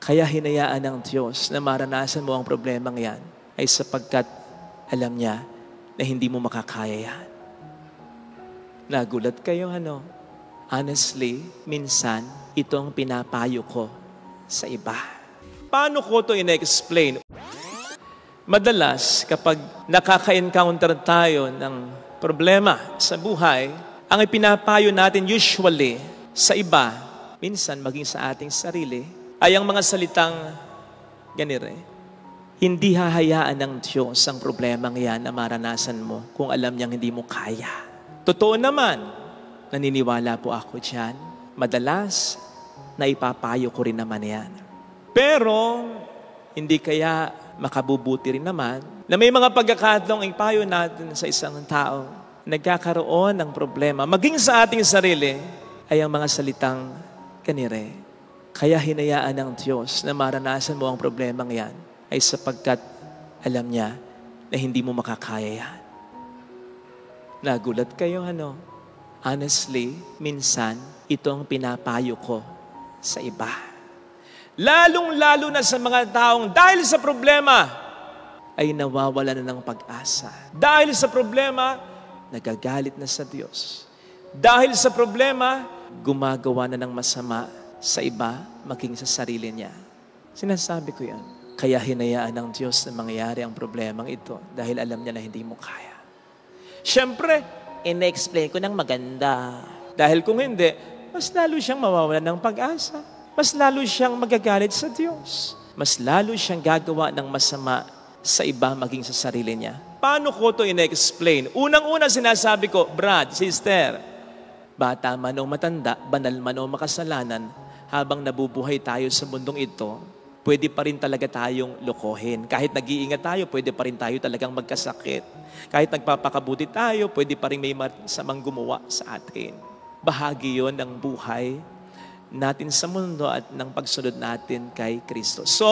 Kaya hinayaan ng Diyos na maranasan mo ang problemang yan ay sapagkat alam niya na hindi mo makakaya yan. Nagulat kayo Honestly, minsan, ito ang pinapayo ko sa iba. Paano ko ito in-explain? Madalas, kapag nakaka-encounter tayo ng problema sa buhay, ang ipinapayo natin usually sa iba, minsan maging sa ating sarili, ay ang mga salitang ganito. Hindi hahayaan ng Diyos ang problemang yan na maranasan mo kung alam niyang hindi mo kaya. Totoo naman, naniniwala po ako dyan. Madalas, naipapayo ko rin naman yan. Pero, hindi kaya makabubuti rin naman na may mga pagkakataong ipayo natin sa isang tao nagkakaroon ng problema, maging sa ating sarili, ay ang mga salitang kanire. Kaya hinayaan ng Diyos na maranasan mo ang problemang yan ay sapagkat alam niya na hindi mo makakaya yan. Nagulat kayo Honestly, minsan, ito ang pinapayo ko sa iba. Lalong-lalo na sa mga taong dahil sa problema ay nawawala na ng pag-asa. Dahil sa problema, nagagalit na sa Diyos. Dahil sa problema, gumagawa na ng masama sa iba, maging sa sarili niya. Sinasabi ko yan. Kaya hinayaan ng Diyos na mangyari ang problemang ito dahil alam niya na hindi mo kaya. Siyempre, in-explain ko ng maganda. Dahil kung hindi, mas lalo siyang mawawalan ng pag-asa. Mas lalo siyang magagalit sa Diyos. Mas lalo siyang gagawa ng masama sa iba maging sa sarili niya. Paano ko ito in-explain? Unang-una sinasabi ko, Brad, sister, bata man o matanda, banal man o makasalanan, habang nabubuhay tayo sa mundong ito, pwede pa rin talaga tayong lokohin. Kahit nag-iingat tayo, pwede pa rin tayo talagang magkasakit. Kahit nagpapakabuti tayo, pwede pa rin may masamang gumawa sa atin. Bahagi yon ng buhay natin sa mundo at ng pagsunod natin kay Kristo. So,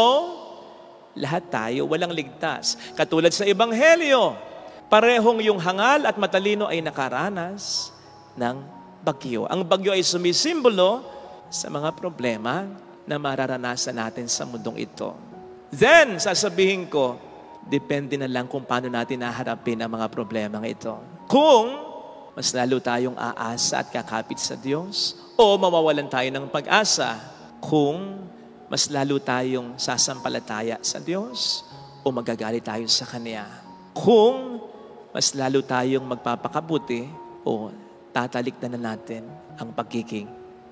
lahat tayo walang ligtas. Katulad sa Ebanghelyo, parehong yung hangal at matalino ay nakaranas ng bagyo. Ang bagyo ay sumisimbolo sa mga problema na mararanasan natin sa mundong ito. Then, sasabihin ko, depende na lang kung paano natin naharapin ang mga problemang ito. Kung mas lalo tayong aasa at kakapit sa Diyos, o mawawalan tayo ng pag-asa kung mas lalo tayong sasampalataya sa Diyos, o magagalit tayo sa Kanya. Kung mas lalo tayong magpapakabuti, o tatalikdan na natin ang pagiging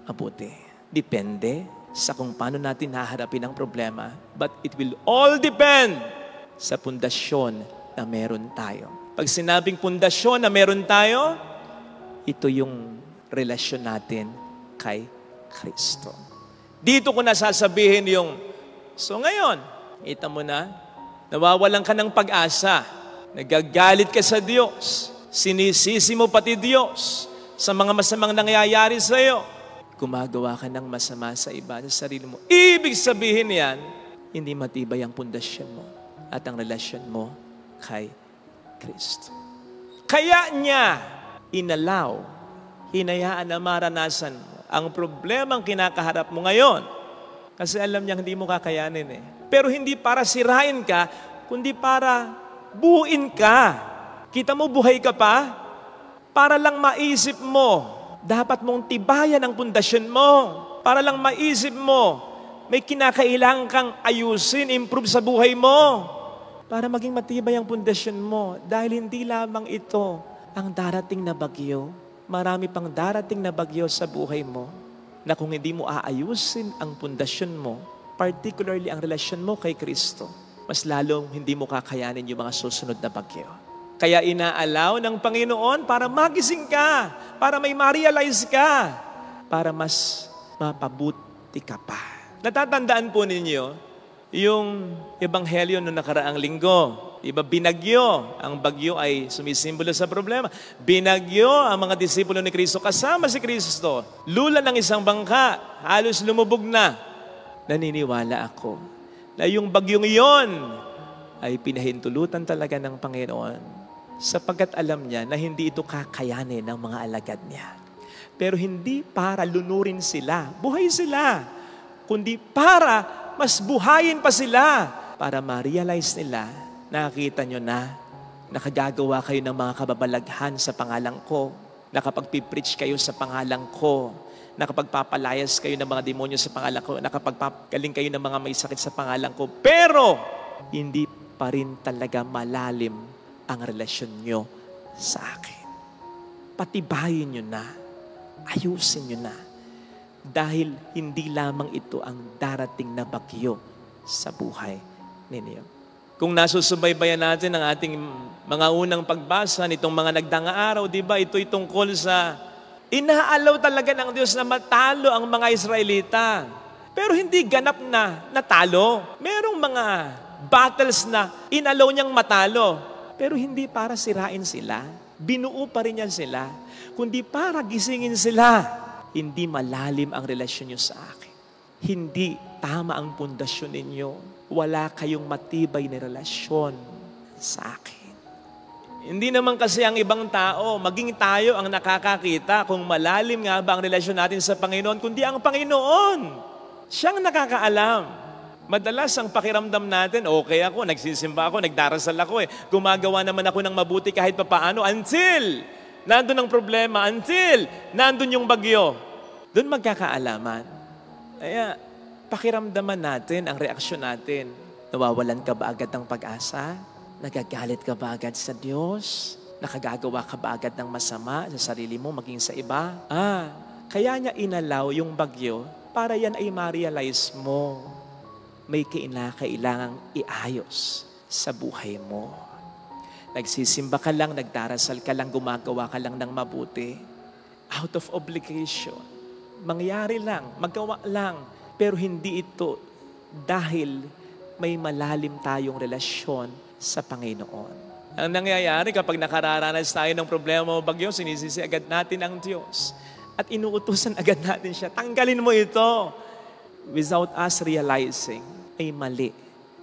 mabuti. Depende sa kung paano natin haharapin ang problema, but it will all depend sa pundasyon na meron tayo. Pag sinabing pundasyon na meron tayo, ito yung relasyon natin kay Kristo. Dito ko nasasabihin yung, so ngayon, kita mo na, nawawalan ka ng pag-asa, nagagalit ka sa Diyos, sinisisi mo pati Diyos sa mga masamang nangyayari sa iyo, gumagawa ka ng masama sa iba, sa sarili mo. Ibig sabihin yan, hindi matibay ang pundasyon mo at ang relasyon mo kay Kristo. Kaya niya hinayaan na maranasan mo ang problemang kinakaharap mo ngayon. Kasi alam niya hindi mo kakayanin Pero hindi para sirain ka, kundi para buuin ka. Kita mo, buhay ka pa? Para lang maisip mo, dapat mong tibayan ang pundasyon mo. Para lang maisip mo, may kinakailangan kang ayusin, improve sa buhay mo. Para maging matibay ang pundasyon mo. Dahil hindi lamang ito ang darating na bagyo. Marami pang darating na bagyo sa buhay mo na kung hindi mo aayusin ang pundasyon mo, particularly ang relasyon mo kay Kristo, mas lalong hindi mo kakayanin yung mga susunod na bagyo. Kaya inaalaw ng Panginoon para magising ka, para may ma-realize ka, para mas mapabuti ka pa. Natatandaan po ninyo yung Ebanghelyo noong nakaraang linggo. Diba, binagyo. Ang bagyo ay sumisimbolo sa problema. Binagyo ang mga disipulo ni Kristo kasama si Kristo. Lula ng isang bangka, halos lumubog na. Naniniwala ako na yung bagyong iyon ay pinahintulutan talaga ng Panginoon sapagkat alam niya na hindi ito kakayanin ng mga alagad niya. Pero hindi para lunurin sila. Buhay sila. kundi para mas buhayin pa sila. Para ma-realize nila, nakita nyo na, nakagagawa kayo ng mga kababalaghan sa pangalan ko, nakapag-preach kayo sa pangalan ko, nakapagpapalayas kayo ng mga demonyo sa pangalan ko, nakapagpagaling kayo ng mga may sakit sa pangalan ko, pero hindi pa rin talaga malalim ang relasyon nyo sa akin. Patibayin nyo na, ayusin nyo na, dahil hindi lamang ito ang darating na bagyo sa buhay ninyo. Kung nasusubaybayan natin ang ating mga unang pagbasa nitong mga nagdaang araw, di ba, ito'y tungkol sa inaalaw talaga ng Diyos na matalo ang mga Israelita. Pero hindi ganap na natalo. Merong mga battles na inalaw niyang matalo. Pero hindi para sirain sila. Binuo pa rin niya sila. Kundi para gisingin sila. Hindi malalim ang relasyon niyo sa akin. Hindi tama ang pundasyon ninyo. Wala kayong matibay na relasyon sa akin. Hindi naman kasi ang ibang tao, maging tayo ang nakakakita kung malalim nga ba ang relasyon natin sa Panginoon, kundi ang Panginoon. Siyang nakakaalam. Madalas ang pakiramdam natin, okay ako, nagsisimba ako, nagdarasal ako gumagawa naman ako ng mabuti kahit papaano until nandun ang problema, until nandun yung bagyo. Doon magkakaalaman. Kaya, pakiramdaman natin ang reaksyon natin. Nawawalan ka ba agad ng pag-asa? Nagagalit ka ba agad sa Diyos? Nakagagawa ka ba agad ng masama sa sarili mo, maging sa iba? Kaya niya inalaw yung bagyo para yan ay ma-realize mo. May kailangang iayos sa buhay mo. Nagsisimba ka lang, nagdarasal ka lang, gumagawa ka lang ng mabuti. Out of obligation. Mangyari lang, magawa lang. Pero hindi ito dahil may malalim tayong relasyon sa Panginoon. Ang nangyayari kapag nakararanas tayo ng problema o bagyo, sinisisi agad natin ang Diyos. At inuutusan agad natin siya, tanggalin mo ito. Without us realizing, ay mali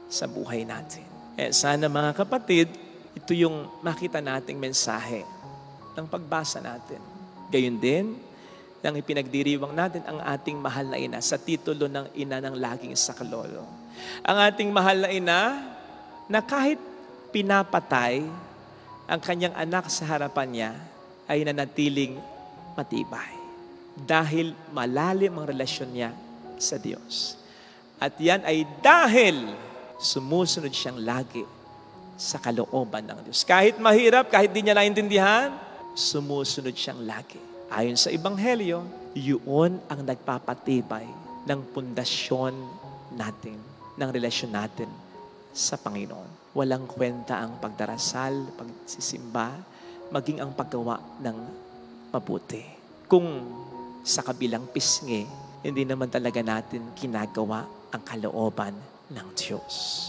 sa buhay natin. Sana mga kapatid, ito yung makita nating mensahe ng pagbasa natin. Gayun din, nang ipinagdiriwang natin ang ating mahal na ina sa titulo ng ina ng laging saklolo. Ang ating mahal na ina na kahit pinapatay ang kanyang anak sa harapan niya ay nanatiling matibay. Dahil malalim ang relasyon niya sa Diyos. At yan ay dahil sumusunod siyang lagi sa kalooban ng Diyos. Kahit mahirap, kahit di niya naintindihan, sumusunod siyang lagi. Ayon sa Ebanghelyo, yun ang nagpapatibay ng pundasyon natin, ng relasyon natin sa Panginoon. Walang kwenta ang pagdarasal, pagsisimba, maging ang paggawa ng mabuti. Kung sa kabilang pisngi, hindi naman talaga natin ginagawa ang kalooban ng Diyos.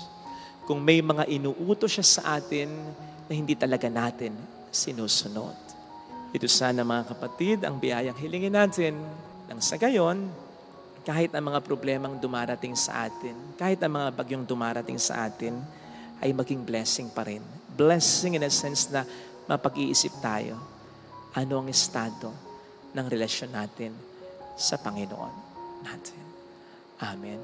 Kung may mga inuutos siya sa atin na hindi talaga natin sinusunod. Ito sana mga kapatid, ang biyayang hilingin natin nang sa gayon, kahit ang mga problemang dumarating sa atin, kahit ang mga bagyong dumarating sa atin, ay maging blessing pa rin. Blessing in a sense na mapag-iisip tayo, ano ang estado ng relasyon natin sa Panginoon natin. Amen.